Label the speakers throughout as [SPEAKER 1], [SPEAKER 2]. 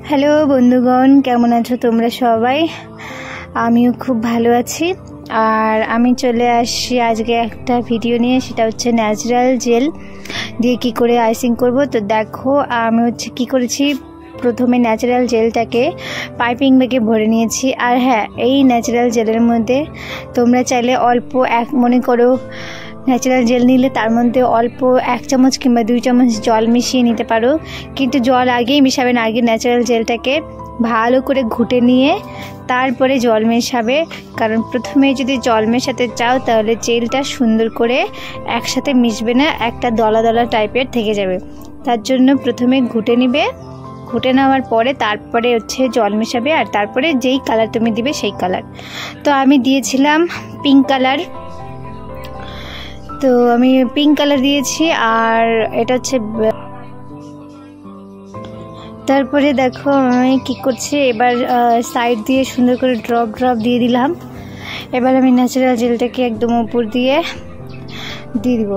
[SPEAKER 1] Hello বন্ধুগণ, কেমন আছো তোমরা সবাই? আমিও খুব ভালো আছি। আর আমি চলে আসছি আজকে একটা ভিডিও নিয়ে, সেটা হচ্ছে ন্যাচারাল জেল দিয়ে কি করে আইসিং করব। তো দেখো আমি হচ্ছে কি করেছি, প্রথমে ন্যাচারাল জেলটাকে পাইপিং ব্যাগে ভরে নিয়েছি। আর হ্যাঁ, এই ন্যাচারাল জেলের মধ্যে তোমরা চাইলে অল্প মনে করো ন্যাচারাল জেল নিলে তার মধ্যে অল্প 1 চামচ কিংবা 2 চামচ জল মিশিয়ে নিতে পারো, কিন্তু জল আগেই মিশাবে না। আগে ন্যাচারাল জেলটাকে ভালো করে ঘুটে নিয়ে তারপরে জল মেশাবে, কারণ প্রথমে যদি জল মেশাতে চাও তাহলে জেলটা সুন্দর করে একসাথে মিশবে না, একটা দলা দলা টাইপের থেকে যাবে। তার জন্য প্রথমে ঘুটে নিবে, ঘুটে নেওয়ার পরে তারপরে হচ্ছে জল মেশাবে, আর তারপরে যেই কালার তুমি দিবে সেই কালার। তো আমি দিয়েছিলাম পিঙ্ক কালার, তো আমি পিঙ্ক কালার দিয়েছি। আর এটা হচ্ছে তারপরে দেখো আমি কি করছি, এবার সাইড দিয়ে সুন্দর করে ড্রপ দিয়ে দিলাম। এবার আমি ন্যাচারাল জেলটাকে একদম উপর দিয়ে দিব।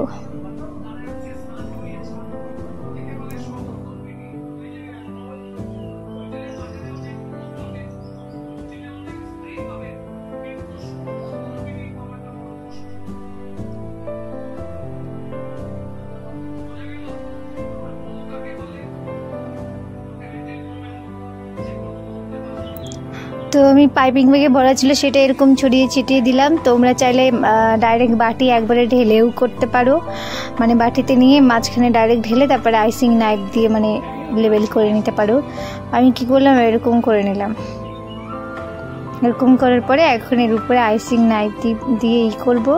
[SPEAKER 1] তো আমি পাইপিং ব্যাগে ভরা ছিল সেটা এরকম ছড়িয়ে ছিটিয়ে দিলাম। তোমরা চাইলে ডাইরেক্ট বাটি একবারে ঢেলেও করতে পারো, মানে বাটিতে নিয়ে মাঝখানে ডাইরেক্ট ঢেলে তারপরে আইসিং নাইফ দিয়ে মানে লেবেল করে নিতে পারো। আমি কি করলাম, এরকম করে নিলাম। এরকম করার পরে এখন এর উপরে আইসিং নাইফ দিয়ে করবো।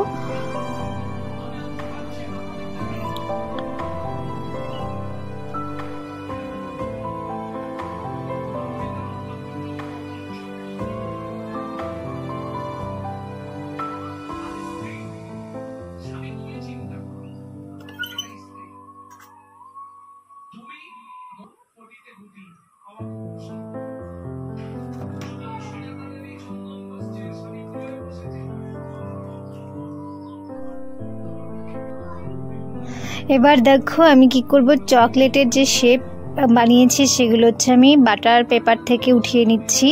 [SPEAKER 1] এবার দেখো আমি কি করব, চকলেটের যে শেপ বানিয়েছি সেগুলো হচ্ছে আমি বাটার পেপার থেকে উঠিয়ে নিচ্ছি।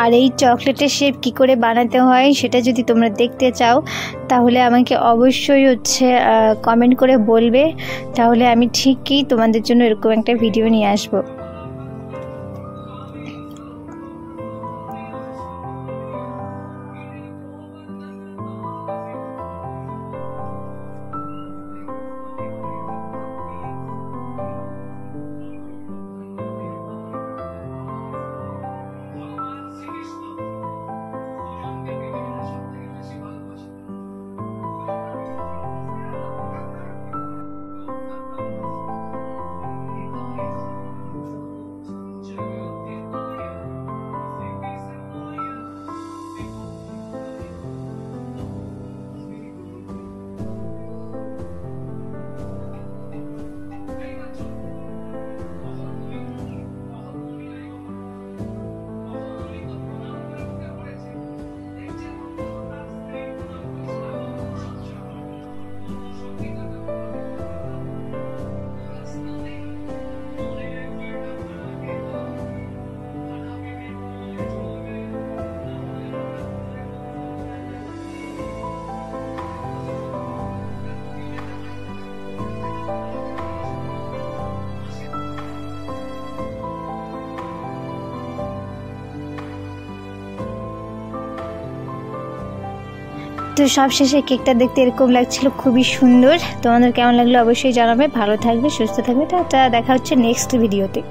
[SPEAKER 1] আর এই চকলেটের শেপ কি করে বানাতে হয় সেটা যদি তোমরা দেখতে চাও তাহলে আমাকে অবশ্যই হচ্ছে কমেন্ট করে বলবে, তাহলে আমি ঠিকই তোমাদের জন্য এরকম একটা ভিডিও নিয়ে আসবো। তো সব শেষে কেকটা দেখতে এরকম লাগছিল, খুবই সুন্দর। তোমাদের কেমন লাগলো অবশ্যই জানাবে। ভালো থাকবে, সুস্থ থাকবে। টাটা, দেখা হচ্ছে নেক্সট ভিডিওতে।